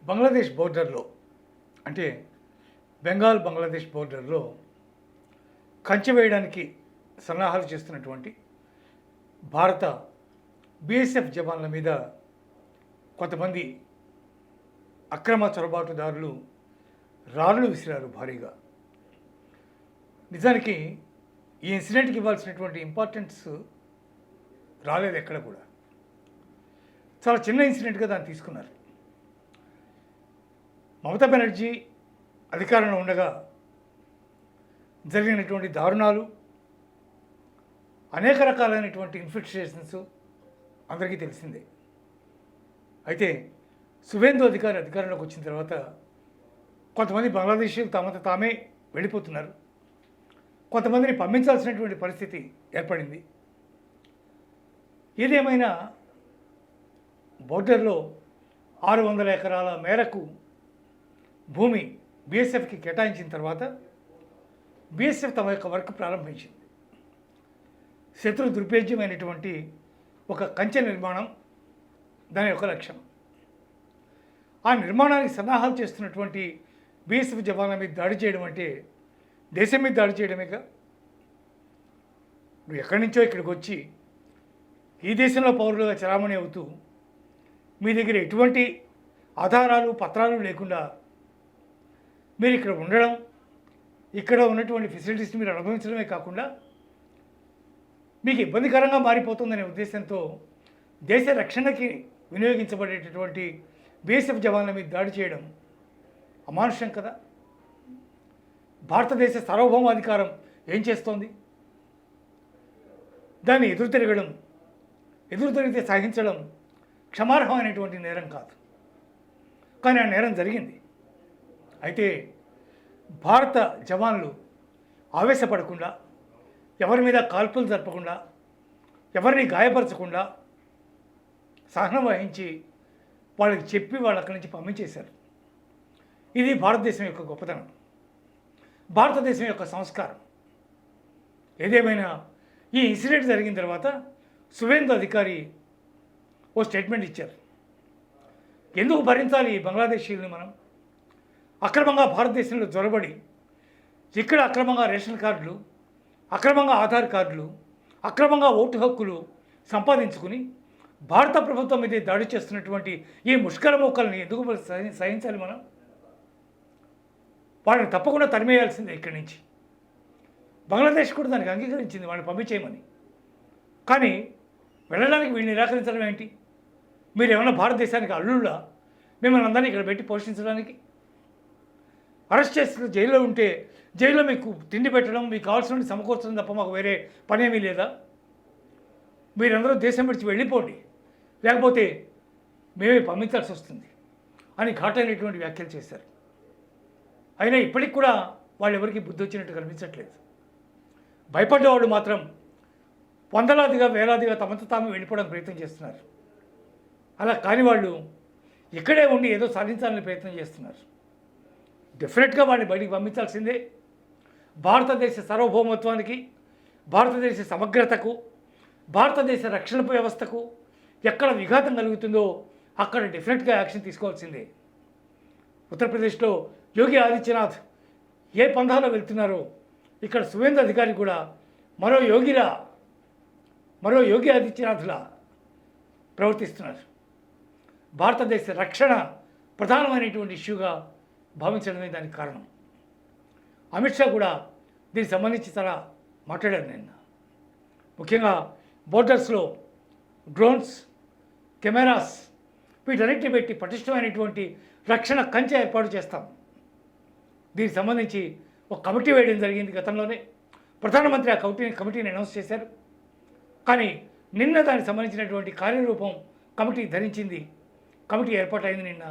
బంగ్లాదేశ్ బోర్డర్లో అంటే బెంగాల్ బంగ్లాదేశ్ బోర్డర్లో కంచె వేయడానికి సన్నాహాలు చేస్తున్నటువంటి భారత బీఎస్ఎఫ్ జవాన్ల మీద కొంతమంది అక్రమ చొరబాటుదారులు రాళ్ళు విసిరారు భారీగా. నిజానికి ఈ ఇన్సిడెంట్కి ఇవ్వాల్సినటువంటి ఇంపార్టెన్స్ రాలేదు ఎక్కడ కూడా. చాలా చిన్న ఇన్సిడెంట్గా దాన్ని తీసుకున్నారు. మమతా బెనర్జీ అధికారంలో ఉండగా జరిగినటువంటి దారుణాలు, అనేక రకాలైనటువంటి ఇన్ఫిల్ట్రేషన్స్ అందరికీ తెలిసిందే. అయితే సువేందు అధికారంలోకి వచ్చిన తర్వాత కొంతమంది బంగ్లాదేశీలు తమతో తామే వెళ్ళిపోతున్నారు. కొంతమందిని పంపించాల్సినటువంటి పరిస్థితి ఏర్పడింది. ఏదేమైనా బోర్డర్లో 600 ఎకరాల మేరకు భూమి బీఎస్ఎఫ్కి కేటాయించిన తర్వాత బీఎస్ఎఫ్ తమ యొక్క వర్క్ ప్రారంభించింది. శత్రు దుర్భేద్యమైనటువంటి ఒక కంచె నిర్మాణం దాని యొక్క లక్ష్యం. ఆ నిర్మాణానికి సన్నాహాలు చేస్తున్నటువంటి బీఎస్ఎఫ్ జవాన్ల మీద దాడి చేయడం అంటే దేశం మీద దాడి చేయడమేగా. నువ్వు ఎక్కడి నుంచో ఇక్కడికి వచ్చి ఈ దేశంలో పౌరులుగా చలామణి అవుతూ మీ దగ్గర ఎటువంటి ఆధారాలు పత్రాలు లేకుండా మీరు ఇక్కడ ఉండడం, ఇక్కడ ఉన్నటువంటి ఫెసిలిటీస్ని మీరు అనుభవించడమే కాకుండా మీకు ఇబ్బందికరంగా మారిపోతుందనే ఉద్దేశంతో దేశ రక్షణకి వినియోగించబడేటటువంటి బీఎస్ఎఫ్ జవాన్ల మీద దాడి చేయడం అమానుషం కదా. భారతదేశ సార్వభౌమాధికారం ఏం చేస్తోంది? దాన్ని ఎదురు తిరిగితే సహించడం క్షమార్హమైనటువంటి నేరం కాదు. కానీ ఆ నేరం జరిగింది. అయితే భారత జవాన్లు ఆవేశపడకుండా, ఎవరి మీద కాల్పులు జరపకుండా, ఎవరిని గాయపరచకుండా సహనం వహించి వాళ్ళకి చెప్పి వాళ్ళు అక్కడి నుంచి పంపించేశారు. ఇది భారతదేశం యొక్క గొప్పతనం, భారతదేశం యొక్క సంస్కారం. ఏదేమైనా ఈ ఇన్సిడెంట్ జరిగిన తర్వాత సువేందు అధికారి ఓ స్టేట్మెంట్ ఇచ్చారు. ఎందుకు భరించాలి ఈ బంగ్లాదేశీయుల్ని మనం? అక్రమంగా భారతదేశంలో జొరబడి ఇక్కడ అక్రమంగా రేషన్ కార్డులు, అక్రమంగా ఆధార్ కార్డులు, అక్రమంగా ఓటు హక్కులు సంపాదించుకుని భారత ప్రభుత్వం మీద దాడి చేస్తున్నటువంటి ఈ ముష్కర మోకల్ని ఎందుకు సహించాలి మనం? వాళ్ళని తప్పకుండా తరిమేయాల్సిందే ఇక్కడి నుంచి. బంగ్లాదేశ్ కూడా దానికి అంగీకరించింది వాళ్ళని పంపించేయమని. కానీ వెళ్ళడానికి వీళ్ళు నిరాకరించడం ఏంటి? మీరు ఏమన్నా భారతదేశానికి అల్లుళ్ళా? మిమ్మల్ని అందరినీ ఇక్కడ పెట్టి పోషించడానికి? అరెస్ట్ చేసి జైల్లో ఉంటే జైల్లో మీకు తిండి పెట్టడం, మీకు కావాల్సిన సమకూర్చడం తప్ప మాకు వేరే పనేమీ లేదా? మీరందరూ దేశం విడిచి వెళ్ళిపోండి, లేకపోతే మేమే పంపించాల్సి వస్తుంది అని ఘాటైనటువంటి వ్యాఖ్యలు చేశారు. అయినా ఇప్పటికి కూడా వాళ్ళు ఎవరికి బుద్ధి వచ్చినట్టు కనిపించట్లేదు. భయపడ్డవాళ్ళు మాత్రం వందలాదిగా వేలాదిగా తమతో తాము వెళ్ళిపోవడానికి ప్రయత్నం చేస్తున్నారు. అలా కాని వాళ్ళు ఇక్కడే ఉండి ఏదో సాధించాలని ప్రయత్నం చేస్తున్నారు. డెఫినెట్గా వాళ్ళని బయటికి పంపించాల్సిందే. భారతదేశ సార్వభౌమత్వానికి, భారతదేశ సమగ్రతకు, భారతదేశ రక్షణ వ్యవస్థకు ఎక్కడ విఘాతం కలుగుతుందో అక్కడ డెఫినెట్గా యాక్షన్ తీసుకోవాల్సిందే. ఉత్తరప్రదేశ్లో యోగి ఆదిత్యనాథ్ ఏ పంథాలో వెళ్తున్నారో ఇక్కడ సువేందు అధికారి కూడా మరో యోగి ఆదిత్యనాథ్లా ప్రవర్తిస్తున్నారు. భారతదేశ రక్షణ ప్రధానమైనటువంటి ఇష్యూగా భావించడమే దానికి కారణం. అమిత్ షా కూడా దీనికి సంబంధించి చాలా మాట్లాడారు నిన్న. ముఖ్యంగా బోర్డర్స్లో డ్రోన్స్, కెమెరాస్ వీటన్నిటిని పెట్టి పటిష్టమైనటువంటి రక్షణ కంచె ఏర్పాటు చేస్తాం. దీనికి సంబంధించి ఒక కమిటీ వేయడం జరిగింది గతంలోనే. ప్రధానమంత్రి ఆ కమిటీని అనౌన్స్ చేశారు. కానీ నిన్న దానికి సంబంధించినటువంటి కార్యరూపం కమిటీ ధరించింది, కమిటీ ఏర్పాటైంది నిన్న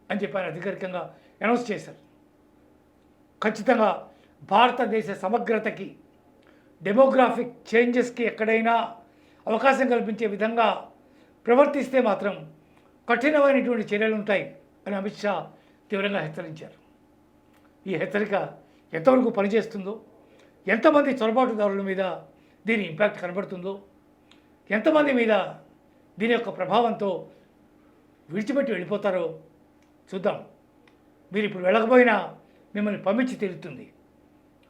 అని చెప్పి ఆయన అధికారికంగా అనౌన్స్ చేశారు. ఖచ్చితంగా భారతదేశ సమగ్రతకి, డెమోగ్రాఫిక్ చేంజెస్కి ఎక్కడైనా అవకాశం కల్పించే విధంగా ప్రవర్తిస్తే మాత్రం కఠినమైనటువంటి చర్యలు ఉంటాయి అని అమిత్ షా తీవ్రంగా హెచ్చరించారు. ఈ హెచ్చరిక ఎంతవరకు పనిచేస్తుందో, ఎంతమంది చొరబాటుదారుల మీద దీని ఇంపాక్ట్ కనబడుతుందో, ఎంతమంది మీద దీని యొక్క ప్రభావంతో విడిచిపెట్టి వెళ్ళిపోతారో చూద్దాం. మీరు ఇప్పుడు వెళ్ళకపోయినా మిమ్మల్ని పంపించి తీరుతుంది.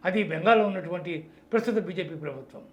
అది బెంగాల్లో ఉన్నటువంటి ప్రస్తుత బీజేపీ ప్రభుత్వం.